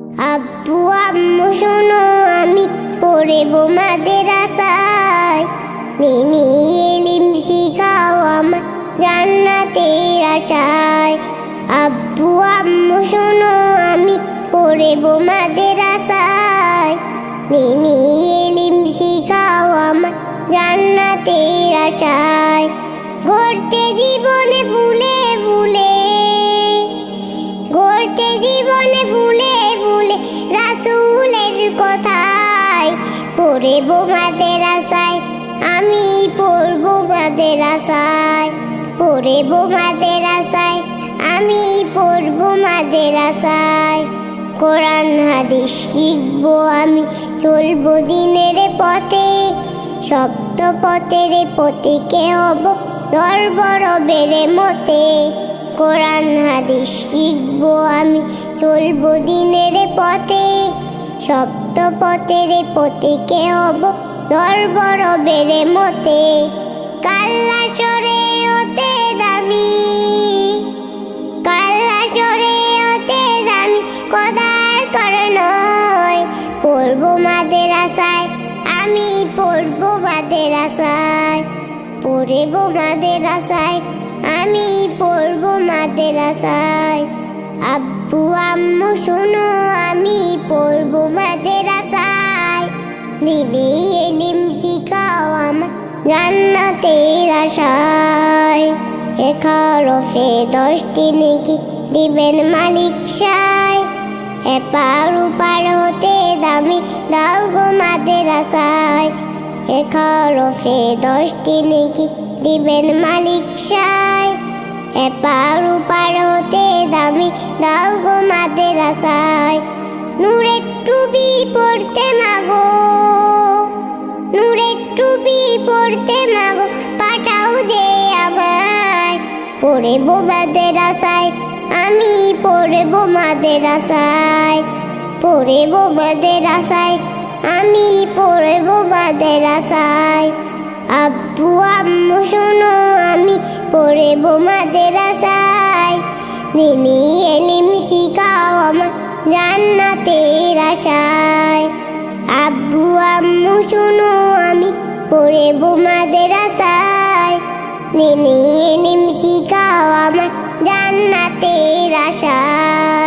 আব্বু আম্মু শোনো আমি পড়ব মাদ্রাসায়, দিনী ইলম শিখাও আমার জান্নাতের আশায়। আব্বু আম্মু শোনো আমি পড়ব মাদ্রাসায়, দিনী ইলম শিখাও আমার জান্নাতের আশায়। গড়তে জীবনে ফুলে ফুলে, গড়তে জীবনে ফুলে ফুলে রাসূলের কথায়। পড়ব মাদ্রাসায় আমি পড়ব মাদ্রাসায়, পড়ব মাদ্রাসায় আমি পড়ব মাদ্রাসায়। কোরআন হাদিস শিখবো আমি, চলবো দিনের পথে, সপ্ত পথের পথিকে হব ধরব রবের মতে। কোরআন হাদিস শিখবো আমি, চলবো দিনের পথে, সপ্ত পথের পথিকে হব ধরব রবের মতে। কাল্লা সরে হতে দামি, কাল্লা সরে হতে দামি খোদার করনয়। পড়ব মাদ্রাসায় আমি পড়ব মাদ্রাসায়, পড়ব মাদ্রাসায় আমি পড়ব মাদ্রাসায়। আব্বু আম্মু শোনো আমি পড়ব মাদ্রাসায়, দিনী ইলম শিখাও আমার জান্নাতের আশায়। 11 হরফে 10টি নেকি দিবেন মালিক সায়, এপার ওপার হতে দামি দাও গো মাদ্রাসায়। 11 হরফে 10টি নেকি দিবেন মালিক সায়, এপার ওপার হতে দামি দাও গো মাদ্রাসায়। নূরের টুপি পড়তে মাগো, নূরের টুপি পড়তে মাগো পাঠাও যে আমায়। পড়ব মাদ্রাসায় আমি পড়ব মাদ্রাসায়, পড়ব মাদ্রাসায় আমি পড়ব মাদ্রাসায়। আব্বু আম্মু শোনো আমি পড়ব মাদ্রাসায়, দিনী ইলম শিখাও আমার জান্নাতের আশায়। আব্বু আম্মু শোনো আমি পড়ব মাদ্রাসায়, দিনী ইলম শিখাও আমার জান্নাতের আশায়।